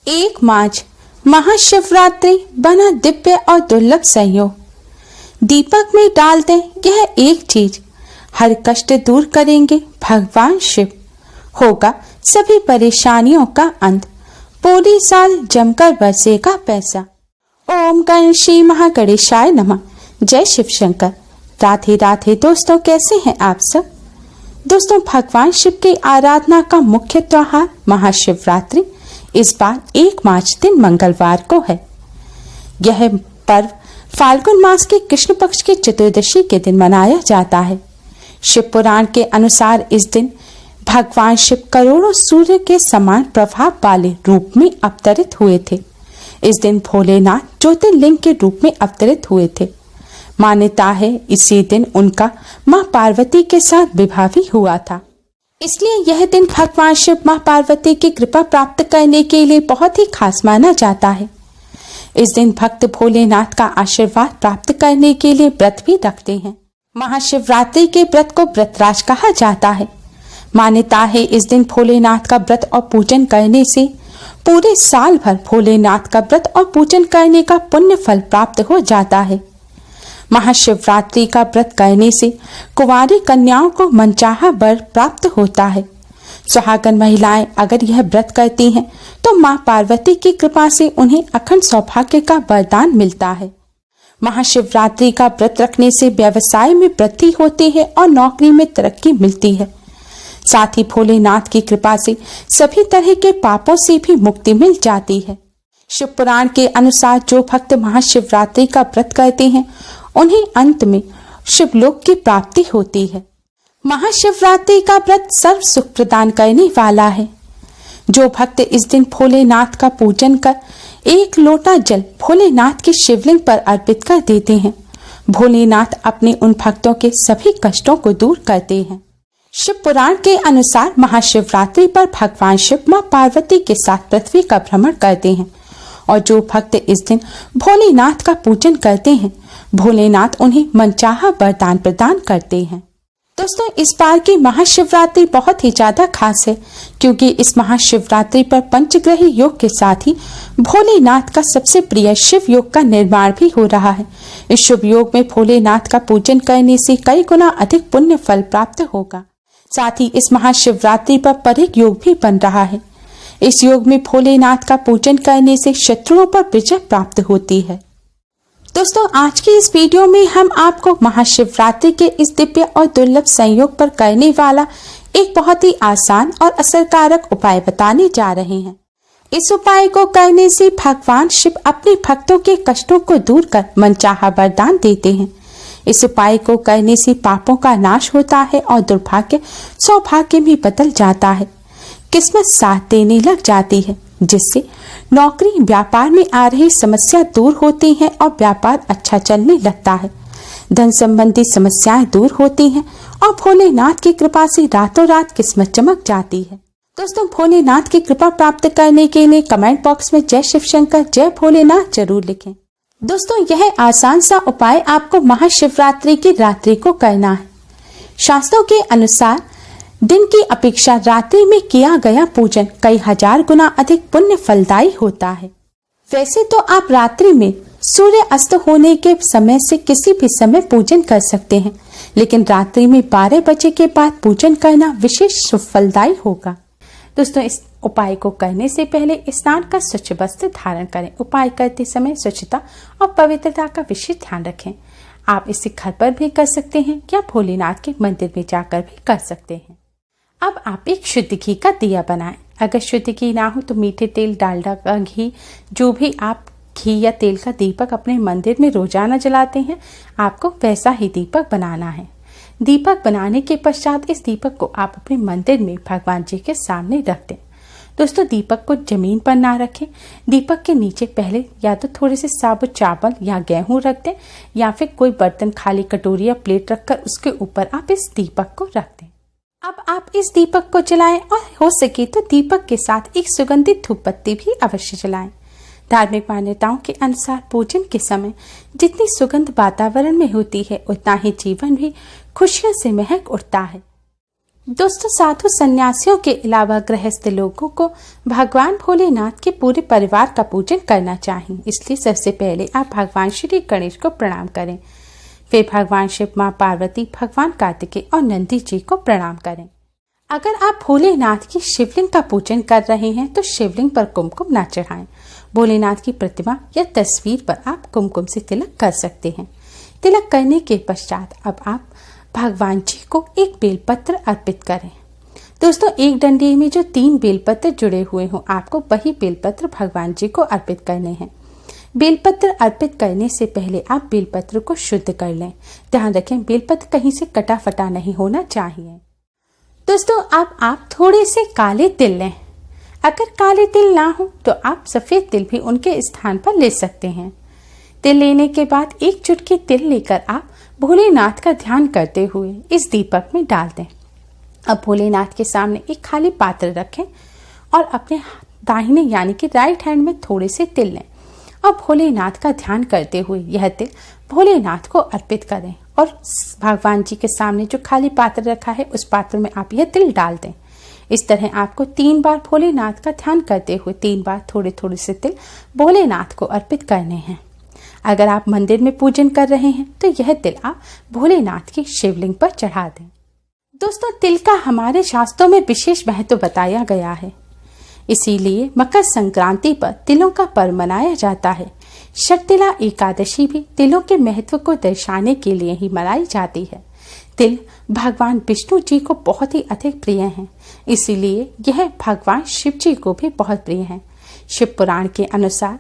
एक मार्च महाशिवरात्रि बना दिव्य और दुर्लभ संयोग। दीपक में डाल दें यह एक चीज, हर कष्ट दूर करेंगे भगवान शिव। होगा सभी परेशानियों का अंत, पूरी साल जमकर बरसेगा पैसा। ओम गणेश महागणेशाय नमः। जय शिव शंकर। राधे राधे दोस्तों, कैसे हैं आप सब। दोस्तों, भगवान शिव की आराधना का मुख्य त्योहार महाशिवरात्रि इस बार 1 मार्च दिन मंगलवार को है। यह पर्व फाल्गुन मास के कृष्ण पक्ष की चतुर्दशी के दिन मनाया जाता है। शिव पुराण के अनुसार इस दिन भगवान शिव करोड़ों सूर्य के समान प्रभाव वाले रूप में अवतरित हुए थे। इस दिन भोलेनाथ ज्योतिर्लिंग के रूप में अवतरित हुए थे। मान्यता है इसी दिन उनका मां पार्वती के साथ विवाह भी हुआ था। इसलिए यह दिन भगवान शिव मां पार्वती की कृपा प्राप्त करने के लिए बहुत ही खास माना जाता है। इस दिन भक्त भोलेनाथ का आशीर्वाद प्राप्त करने के लिए व्रत भी रखते हैं। महाशिवरात्रि के व्रत को व्रतराज कहा जाता है। मान्यता है इस दिन भोलेनाथ का व्रत और पूजन करने से पूरे साल भर भोलेनाथ का व्रत और पूजन करने का पुण्य फल प्राप्त हो जाता है। महाशिवरात्रि का व्रत करने से कुंवारी कन्याओं को मनचाहा वर प्राप्त होता है। सुहागन महिलाएं अगर यह व्रत करती हैं तो मां पार्वती की कृपा से उन्हें अखंड सौभाग्य का वरदान मिलता है। महाशिवरात्रि का व्रत रखने से व्यवसाय में वृद्धि होती है और नौकरी में तरक्की मिलती है। साथ ही भोलेनाथ की कृपा से सभी तरह के पापों से भी मुक्ति मिल जाती है। शिव पुराण के अनुसार जो भक्त महाशिवरात्रि का व्रत करते हैं उन्हें अंत में शिवलोक की प्राप्ति होती है। महाशिवरात्रि का व्रत सर्व सुख प्रदान करने वाला है। जो भक्त इस दिन भोलेनाथ का पूजन कर 1 लोटा जल भोलेनाथ के शिवलिंग पर अर्पित कर देते हैं, भोलेनाथ अपने उन भक्तों के सभी कष्टों को दूर करते हैं। शिव पुराण के अनुसार महाशिवरात्रि पर भगवान शिव मां पार्वती के साथ पृथ्वी का भ्रमण करते हैं और जो भक्त इस दिन भोलेनाथ का पूजन करते हैं भोलेनाथ उन्हें मनचाहा वरदान प्रदान करते हैं। दोस्तों, इस बार की महाशिवरात्रि बहुत ही ज्यादा खास है क्योंकि इस महाशिवरात्रि पर पंचग्रही योग के साथ ही भोलेनाथ का सबसे प्रिय शिव योग का निर्माण भी हो रहा है। इस शुभ योग में भोलेनाथ का पूजन करने से कई गुना अधिक पुण्य फल प्राप्त होगा। साथ ही इस महाशिवरात्रि पर परिग योग भी बन रहा है। इस योग में भोलेनाथ का पूजन करने से शत्रुओं पर विजय प्राप्त होती है। दोस्तों, आज की इस वीडियो में हम आपको महाशिवरात्रि के इस दिव्य और दुर्लभ संयोग पर करने वाला एक बहुत ही आसान और असरकारक उपाय बताने जा रहे हैं। इस उपाय को करने से भगवान शिव अपने भक्तों के कष्टों को दूर कर मनचाहा वरदान देते हैं। इस उपाय को करने से पापों का नाश होता है और दुर्भाग्य सौभाग्य में बदल जाता है। किस्मत साथ देने लग जाती है, जिससे नौकरी व्यापार में आ रही समस्या दूर होती है और व्यापार अच्छा चलने लगता है। धन संबंधी समस्याएं दूर होती हैं और भोलेनाथ की कृपा से रातों रात किस्मत चमक जाती है। दोस्तों, भोलेनाथ की कृपा प्राप्त करने के लिए कमेंट बॉक्स में जय शिव शंकर जय भोलेनाथ जरूर लिखें। दोस्तों, यह आसान सा उपाय आपको महाशिवरात्रि की रात्रि को करना है। शास्त्रों के अनुसार दिन की अपेक्षा रात्रि में किया गया पूजन कई हजार गुना अधिक पुण्य फलदायी होता है। वैसे तो आप रात्रि में सूर्य अस्त होने के समय से किसी भी समय पूजन कर सकते हैं, लेकिन रात्रि में 12 बजे के बाद पूजन करना विशेष फलदायी होगा। दोस्तों, इस उपाय को करने से पहले स्नान कर स्वच्छ वस्त्र धारण करें। उपाय करते समय स्वच्छता और पवित्रता का विशेष ध्यान रखें। आप इसे घर पर भी कर सकते हैं या भोलेनाथ के मंदिर में जाकर भी कर सकते हैं। अब आप एक शुद्ध घी का दिया बनाएं। अगर शुद्ध घी ना हो तो मीठे तेल, डालडा का घी, जो भी आप घी या तेल का दीपक अपने मंदिर में रोजाना जलाते हैं, आपको वैसा ही दीपक बनाना है। दीपक बनाने के पश्चात इस दीपक को आप अपने मंदिर में भगवान जी के सामने रख दें। दोस्तों, दीपक को जमीन पर ना रखें। दीपक के नीचे पहले या तो थोड़े से साबुत चावल या गेहूं रख दें या फिर कोई बर्तन, खाली कटोरी या प्लेट रखकर उसके ऊपर आप इस दीपक को रख दें। अब आप इस दीपक को जलाएं और हो सके तो दीपक के साथ एक सुगंधित धूप बत्ती भी अवश्य जलाएं। धार्मिक मान्यताओं के अनुसार पूजन के समय जितनी सुगंध वातावरण में होती है उतना ही जीवन भी खुशियों से महक उठता है। दोस्तों, साधु सन्यासियों के अलावा गृहस्थ लोगों को भगवान भोलेनाथ के पूरे परिवार का पूजन करना चाहिए। इसलिए सबसे पहले आप भगवान श्री गणेश को प्रणाम करें, फिर भगवान शिव, माँ पार्वती, भगवान कार्तिकेय और नंदी जी को प्रणाम करें। अगर आप भोलेनाथ की शिवलिंग का पूजन कर रहे हैं तो शिवलिंग पर कुमकुम ना चढ़ाएं। भोलेनाथ की प्रतिमा या तस्वीर पर आप कुमकुम से तिलक कर सकते हैं। तिलक करने के पश्चात अब आप भगवान जी को एक बेलपत्र अर्पित करें। दोस्तों, एक डंडे में जो 3 बेलपत्र जुड़े हुए हों, आपको वही बेलपत्र भगवान जी को अर्पित करने हैं। बेलपत्र अर्पित करने से पहले आप बेलपत्र को शुद्ध कर लें। ध्यान रखें, बेलपत्र कहीं से कटा फटा नहीं होना चाहिए। दोस्तों, अब आप थोड़े से काले तिल लें। अगर काले तिल ना हो तो आप सफेद तिल भी उनके स्थान पर ले सकते हैं। तिल लेने के बाद एक चुटकी तिल लेकर आप भोलेनाथ का ध्यान करते हुए इस दीपक में डाल दें। अब भोलेनाथ के सामने एक खाली पात्र रखें और अपने दाहिने यानी कि राइट हैंड में थोड़े से तिल लें और भोलेनाथ का ध्यान करते हुए यह तिल भोलेनाथ को अर्पित करें और भगवान जी के सामने जो खाली पात्र रखा है उस पात्र में आप यह तिल डाल दें। इस तरह आपको 3 बार भोलेनाथ का ध्यान करते हुए 3 बार थोड़े थोड़े से तिल भोलेनाथ को अर्पित करने हैं। अगर आप मंदिर में पूजन कर रहे हैं तो यह तिल आप भोलेनाथ की शिवलिंग पर चढ़ा दें। दोस्तों, तिल का हमारे शास्त्रों में विशेष महत्व बताया गया है, इसीलिए मकर संक्रांति पर तिलों का पर्व मनाया जाता है। शर्तिला एकादशी भी तिलों के महत्व को दर्शाने के लिए ही मनाई जाती है। तिल भगवान विष्णु जी को बहुत ही अधिक प्रिय हैं, इसीलिए यह भगवान शिव जी को भी बहुत प्रिय है। शिव पुराण के अनुसार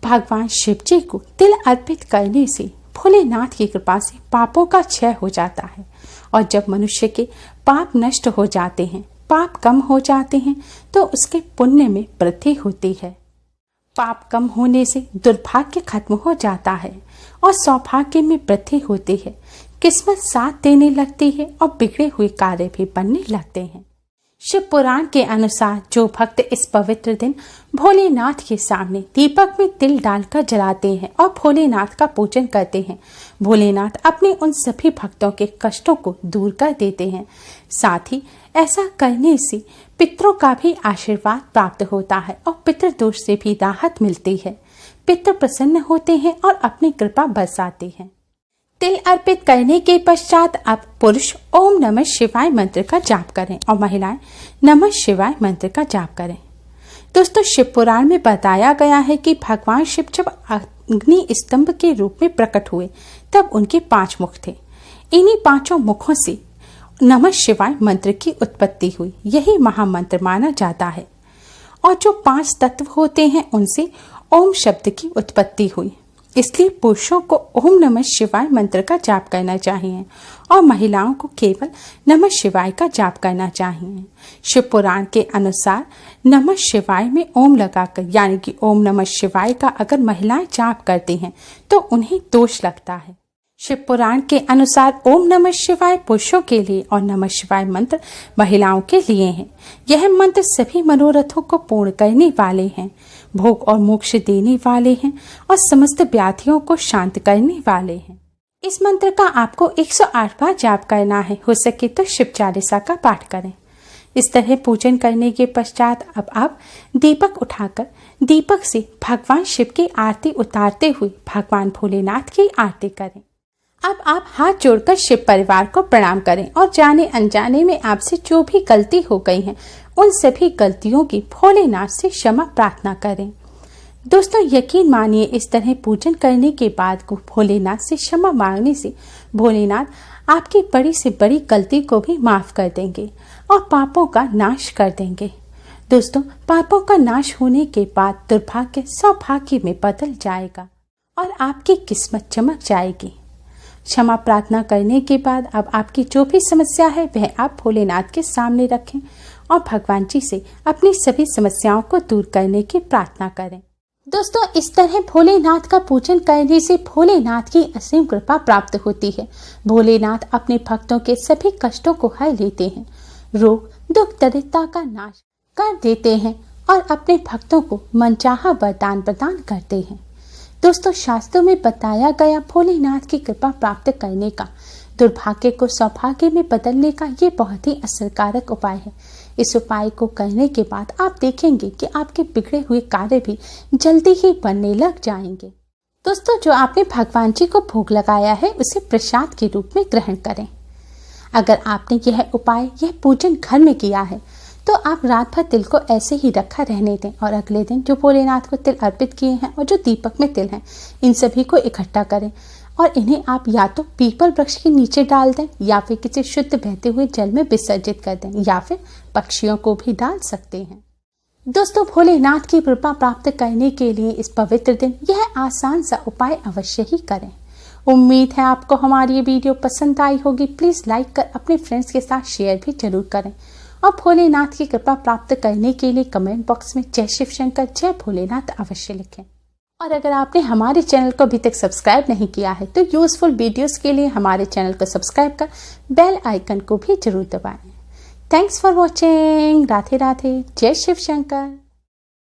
भगवान शिव जी को तिल अर्पित करने से भोलेनाथ की कृपा से पापों का क्षय हो जाता है और जब मनुष्य के पाप नष्ट हो जाते हैं, पाप कम हो जाते हैं तो उसके पुण्य में वृद्धि होती है। पाप कम होने से दुर्भाग्य खत्म हो जाता है और सौभाग्य में वृद्धि होती है। किस्मत साथ देने लगती है और बिगड़े हुए कार्य भी बनने लगते हैं। शिव पुराण के अनुसार जो भक्त इस पवित्र दिन भोलेनाथ के सामने दीपक में तिल डालकर जलाते हैं और भोलेनाथ का पूजन करते हैं, भोलेनाथ अपने उन सभी भक्तों के कष्टों को दूर कर देते हैं। साथ ही ऐसा करने से पितरों का भी आशीर्वाद प्राप्त होता है और पितृदोष से भी राहत मिलती है। पितृ प्रसन्न होते हैं और अपनी कृपा बरसाते हैं। तिल अर्पित करने के पश्चात आप पुरुष ओम नमः शिवाय मंत्र का जाप करें और महिलाएं नमः शिवाय मंत्र का जाप करें। दोस्तों, शिव पुराण में बताया गया है कि भगवान शिव जब अग्नि स्तंभ के रूप में प्रकट हुए तब उनके 5 मुख थे। इन्हीं 5 मुखों से नमः शिवाय मंत्र की उत्पत्ति हुई। यही महामंत्र माना जाता है और जो 5 तत्व होते हैं उनसे ओम शब्द की उत्पत्ति हुई। इसलिए पुरुषों को ओम नमः शिवाय मंत्र का जाप करना चाहिए और महिलाओं को केवल नमः शिवाय का जाप करना चाहिए। शिव पुराण के अनुसार नमः शिवाय में ओम लगाकर यानी कि ओम नमः शिवाय का अगर महिलाएं जाप करती हैं तो उन्हें दोष लगता है। शिव पुराण के अनुसार ओम नमः शिवाय पुरुषों के लिए और नमः शिवाय मंत्र महिलाओं के लिए है। यह मंत्र सभी मनोरथों को पूर्ण करने वाले हैं, भोग और मोक्ष देने वाले हैं और समस्त व्याधियों को शांत करने वाले हैं। इस मंत्र का आपको 108 बार जाप करना है। हो सके तो शिव चालीसा का पाठ करें। इस तरह पूजन करने के पश्चात अब आप दीपक उठाकर दीपक से भगवान शिव की आरती उतारते हुए भगवान भोलेनाथ की आरती करें। अब आप हाथ जोड़कर शिव परिवार को प्रणाम करें और जाने अनजाने में आपसे जो भी गलती हो गई है उन सभी गलतियों की भोलेनाथ से क्षमा प्रार्थना करें। दोस्तों, यकीन मानिए इस तरह पूजन करने के बाद को भोलेनाथ से क्षमा मांगने से भोलेनाथ आपकी बड़ी से बड़ी गलती को भी माफ कर देंगे और पापों का नाश कर देंगे। दोस्तों, पापों का नाश होने के बाद दुर्भाग्य सौभाग्य में बदल जाएगा और आपकी किस्मत चमक जाएगी। क्षमा प्रार्थना करने के बाद अब आपकी जो भी समस्या है वह आप भोलेनाथ के सामने रखें और भगवान जी से अपनी सभी समस्याओं को दूर करने की प्रार्थना करें। दोस्तों, इस तरह भोलेनाथ का पूजन करने से भोलेनाथ की असीम कृपा प्राप्त होती है। भोलेनाथ अपने भक्तों के सभी कष्टों को हर लेते हैं, रोग दुख दरिद्रता का नाश कर देते हैं और अपने भक्तों को मनचाहा वरदान प्रदान करते हैं। दोस्तों, शास्त्रों में बताया गया भोलेनाथ की कृपा प्राप्त करने का दुर्भाग्य को सौभाग्य में बदलने का ये बहुत ही असरकारक उपाय है। इस उपाय को करने के बाद आप देखेंगे कि आपके बिगड़े हुए कार्य भी जल्दी ही बनने लग जाएंगे। दोस्तों, जो आपने भगवान जी को भोग लगाया है उसे प्रसाद के रूप में ग्रहण करें। अगर आपने यह उपाय, यह पूजन घर में किया है तो आप रात भर तिल को ऐसे ही रखा रहने दें और अगले दिन जो भोलेनाथ को तिल अर्पित किए हैं और जो दीपक में तिल हैं, इन सभी को इकट्ठा करें और इन्हें आप या तो पीपल वृक्ष के नीचे डाल दें या फिर किसी शुद्ध बहते हुए जल में विसर्जित कर दें या फिर पक्षियों को भी डाल सकते हैं। दोस्तों, भोलेनाथ की कृपा प्राप्त करने के लिए इस पवित्र दिन यह आसान सा उपाय अवश्य ही करें। उम्मीद है आपको हमारी ये वीडियो पसंद आई होगी। प्लीज़ लाइक कर अपने फ्रेंड्स के साथ शेयर भी जरूर करें और भोलेनाथ की कृपा प्राप्त करने के लिए कमेंट बॉक्स में जय शिव शंकर, जय भोलेनाथ अवश्य लिखें। और अगर आपने हमारे चैनल को अभी तक सब्सक्राइब नहीं किया है तो यूजफुल वीडियोस के लिए हमारे चैनल को सब्सक्राइब कर बेल आइकन को भी जरूर दबाएं। Thanks for watching. Radhe Radhe, जय शिव शंकर।